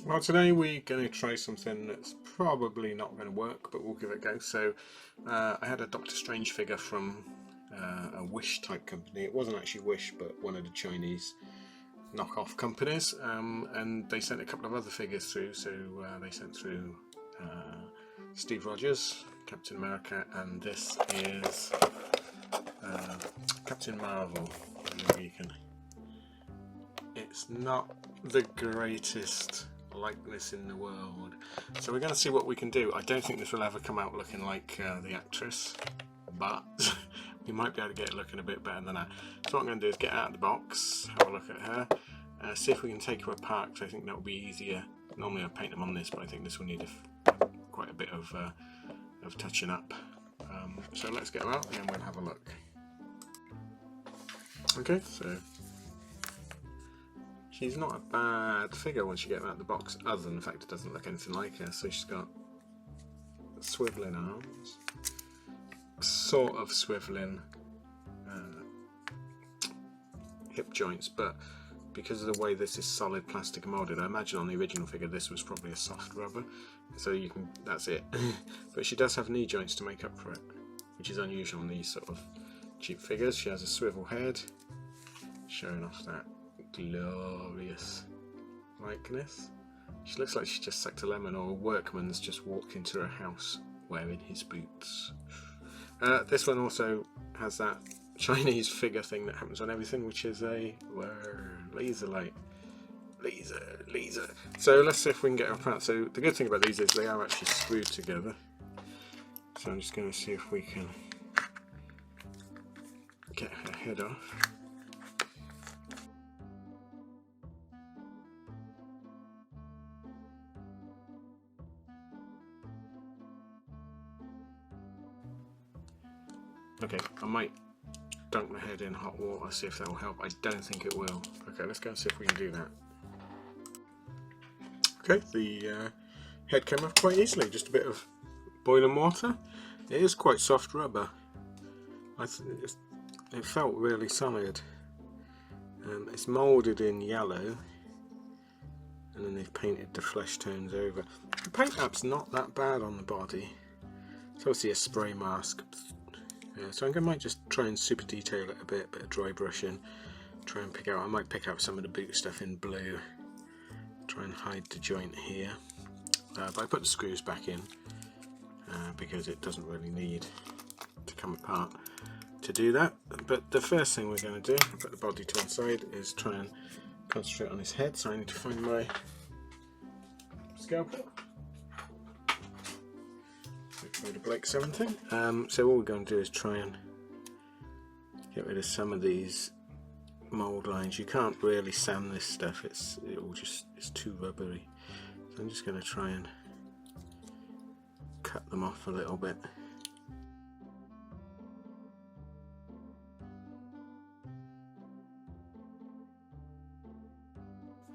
Well, today we're going to try something that's probably not going to work, but we'll give it a go. So I had a Doctor Strange figure from a Wish type company. It wasn't actually Wish, but one of the Chinese knockoff companies, and they sent a couple of other figures through. So they sent through Steve Rogers, Captain America, and this is Captain Marvel. Maybe you can. It's not the greatest likeness in the world, so we're going to see what we can do. I don't think this will ever come out looking like the actress, but we might be able to get it looking a bit better than that. So what I'm going to do is get out of the box, have a look at her, see if we can take her apart, because I think that will be easier. Normally I paint them on this, but I think this will need quite a bit of touching up. So let's get her out and then we'll have a look. Okay, so she's not a bad figure once you get her out of the box, other than the fact it doesn't look anything like her. So she's got swivelling arms, sort of swivelling hip joints, but because of the way this is solid plastic molded, I imagine on the original figure this was probably a soft rubber, so you can, that's it. But she does have knee joints to make up for it, which is unusual on these sort of cheap figures. She has a swivel head, showing off that glorious likeness. She looks like she just sucked a lemon, or a workman's just walked into her house wearing his boots. This one also has that Chinese figure thing that happens on everything, which is a laser light. Laser. So let's see if we can get her apart. So the good thing about these is they are actually screwed together. So I'm just going to see if we can get her head off. Okay, I might dunk my head in hot water, see if that will help. I don't think it will. Okay, let's go and see if we can do that. Okay, the head came off quite easily, just a bit of boiling water. It is quite soft rubber. It felt really solid. It's moulded in yellow, and then they've painted the flesh tones over. The paint app's not that bad on the body. It's obviously a spray mask. So I might just try and super detail it a bit of dry brushing, try and pick out, I might pick out some of the boot stuff in blue, try and hide the joint here, but I put the screws back in because it doesn't really need to come apart to do that. But the first thing we're going to do, put the body to one side, is try and concentrate on his head. So I need to find my scalpel. Made a Blake 17. So what we're going to do is try and get rid of some of these mould lines. You can't really sand this stuff, it's too rubbery. So I'm just going to try and cut them off a little bit.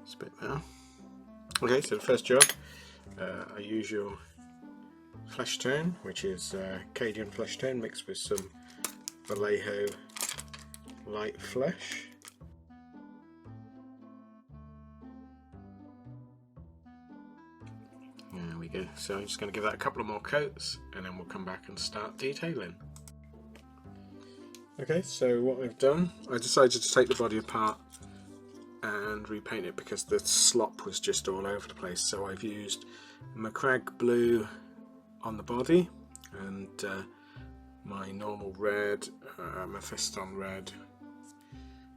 It's a bit better. Okay, so the first job, I use your flesh tone, which is Cajun flesh tone mixed with some Vallejo light flesh. There we go. So I'm just going to give that a couple of more coats and then we'll come back and start detailing. Okay, so what I've done, I decided to take the body apart and repaint it because the slop was just all over the place. So I've used Macragge blue on the body and my normal red, Mephiston red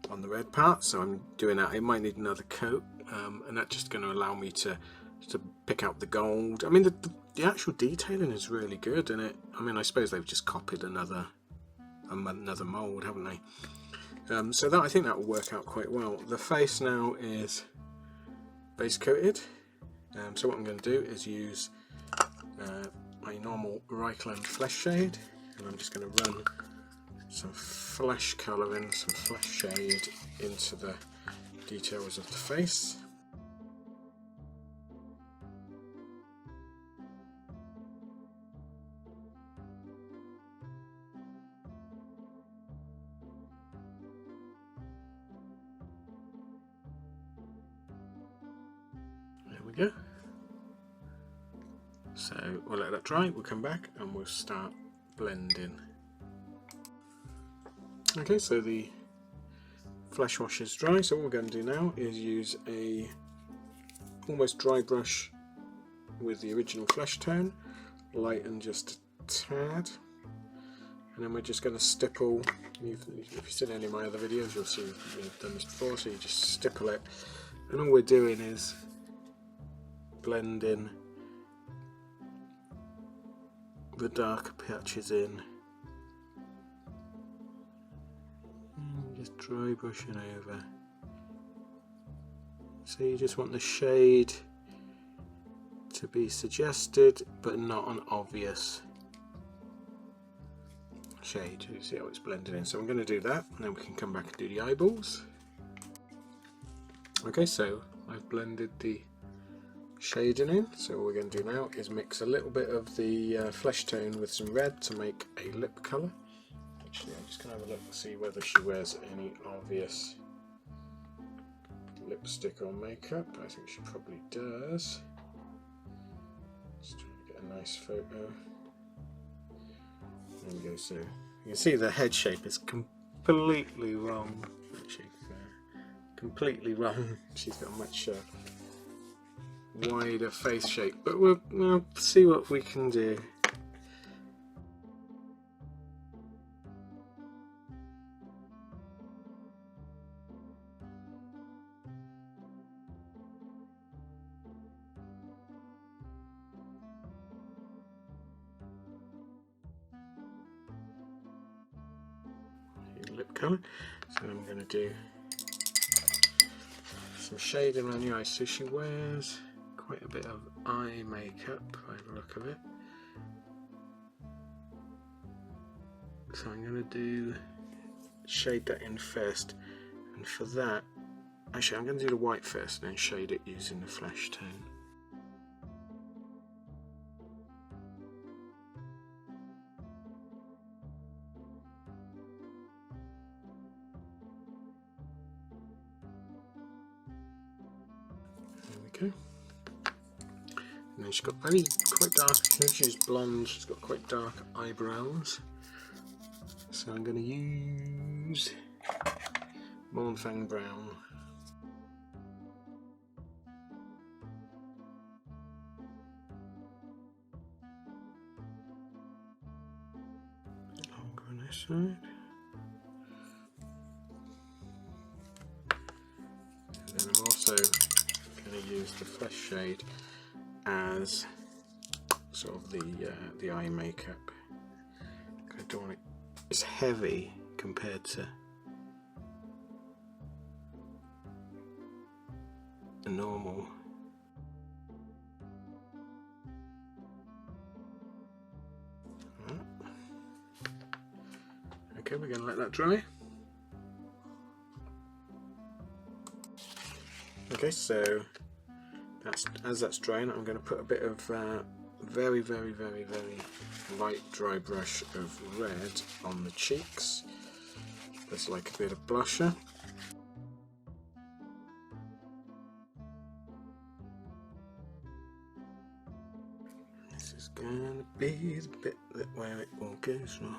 on the red part. So I'm doing that. It might need another coat, and that's just going to allow me to pick out the gold. I mean, the actual detailing is really good in it. I mean, I suppose they've just copied another mold, haven't they? So that, I think that will work out quite well. The face now is base coated. So what I'm going to do is use my normal Reichland flesh shade, and I'm just going to run some flesh colouring, some flesh shade into the details of the face. There we go. So we'll let that dry, we'll come back and we'll start blending. Okay, so the flesh wash is dry, so what we're going to do now is use a almost dry brush with the original flesh tone, lighten just a tad, and then we're just going to stipple. If you've seen any of my other videos, you'll see we've done this before, so you just stipple it, and all we're doing is blending the darker patches in, and just dry brushing over. So you just want the shade to be suggested but not an obvious shade. You see how it's blended in. So I'm going to do that and then we can come back and do the eyeballs. Okay, so I've blended the shading in, so what we're going to do now is mix a little bit of the flesh tone with some red to make a lip colour. Actually, I'm just going to have a look and see whether she wears any obvious lipstick or makeup. I think she probably does. Just trying to get a nice photo. There we go. So you can see the head shape is completely wrong. Actually, completely wrong. She's got a much wider face shape, but we'll see what we can do. Lip colour, so I'm going to do some shading around the eyes. So she wears quite a bit of eye makeup by the look of it, so I'm going to do shade that in first, and for that actually I'm going to do the white first and then shade it using the flesh tone. Okay, and then she's got quite dark, she's blonde, she's got quite dark eyebrows, so I'm going to use Mornfang Brown. Longer on this side. And then I'm also going to use the flesh shade as sort of the eye makeup. I don't want it, it's heavy compared to the normal. Okay, we're going to let that dry. Okay, so as that's drying, I'm going to put a bit of very light dry brush of red on the cheeks. There's like a bit of blusher. This is going to be the bit where it all goes wrong.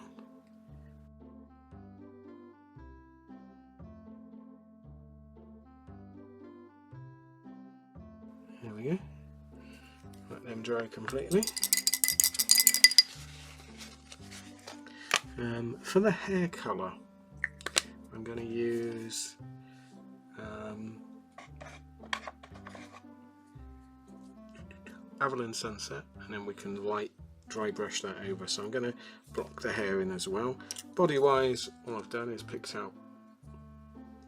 There we go. Let them dry completely. For the hair colour, I'm going to use Avalon Sunset, and then we can light dry brush that over. So I'm going to block the hair in as well. Body wise, all I've done is picked out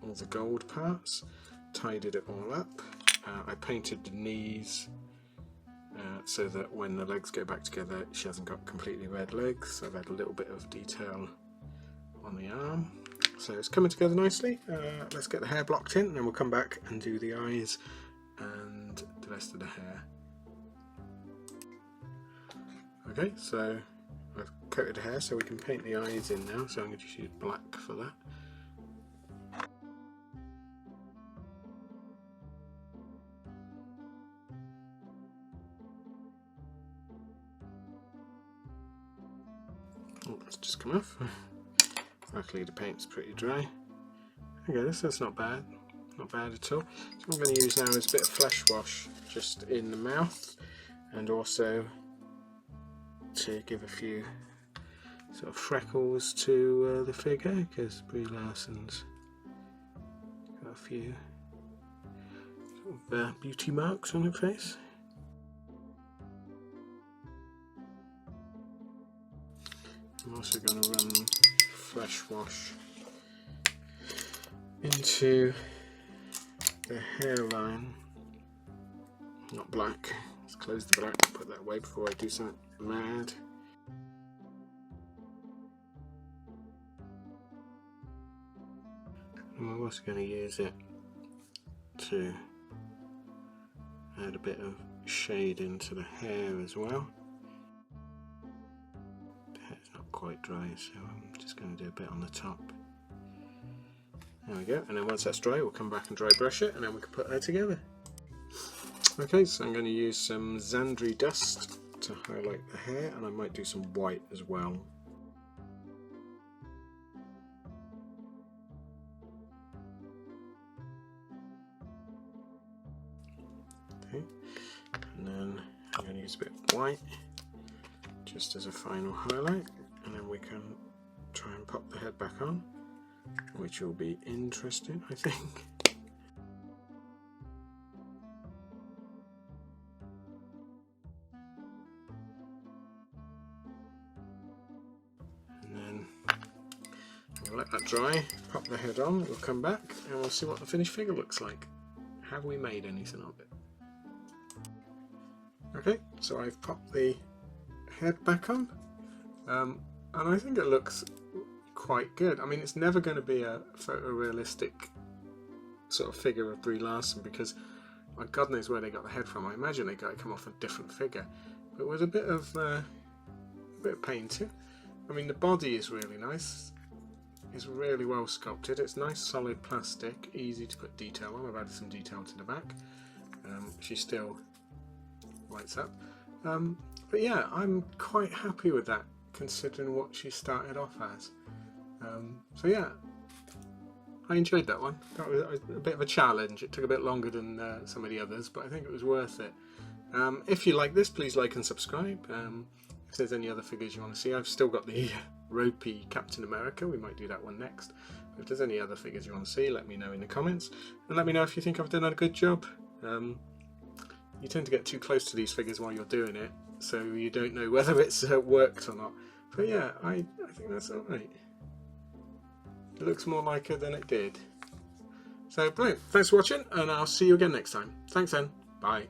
all the gold parts, tidied it all up. I painted the knees so that when the legs go back together she hasn't got completely red legs. So I've had a little bit of detail on the arm, so it's coming together nicely. Let's get the hair blocked in and then we'll come back and do the eyes and the rest of the hair. Okay, so I've coated the hair so we can paint the eyes in now, so I'm going to just use black for that. come off. Luckily the paint's pretty dry. Okay, that's not bad. Not bad at all. So what I'm going to use now is a bit of flesh wash just in the mouth, and also to give a few sort of freckles to the figure, because Brie Larson's got a few sort of, beauty marks on her face. I'm also going to run flesh wash into the hairline, not black. Let's close the black, put that away before I do something mad. And we're also going to use it to add a bit of shade into the hair as well. The hair's not quite dry, so I'm just going to do a bit on the top. There we go, and then once that's dry we'll come back and dry brush it, and then we can put that together. Okay, so I'm going to use some Zandri dust to highlight the hair, and I might do some white as well. Okay, and then I'm going to use a bit of white just as a final highlight, and then we can try and pop the head back on, which will be interesting, I think. And then we'll let that dry, pop the head on, we'll come back and we'll see what the finished figure looks like. Have we made anything of it? Okay, so I've popped the head back on, and I think it looks quite good. I mean, it's never going to be a photorealistic sort of figure of Brie Larson, because God knows where they got the head from. I imagine they got it come off a different figure, but with a bit of painting. I mean, the body is really nice. It's really well sculpted. It's nice solid plastic, easy to put detail on. I've added some detail to the back. She still lights up. But yeah, I'm quite happy with that, considering what she started off as. So yeah, I enjoyed that one. That was a bit of a challenge. It took a bit longer than some of the others, but I think it was worth it. If you like this, please like and subscribe. If there's any other figures you want to see, I've still got the ropey Captain America. We might do that one next. If there's any other figures you want to see, let me know in the comments, and let me know if you think I've done a good job. You tend to get too close to these figures while you're doing it, so you don't know whether it's worked or not. But yeah, I think that's alright. It looks more like her than it did. So brilliant. Thanks for watching, and I'll see you again next time. Thanks then. Bye.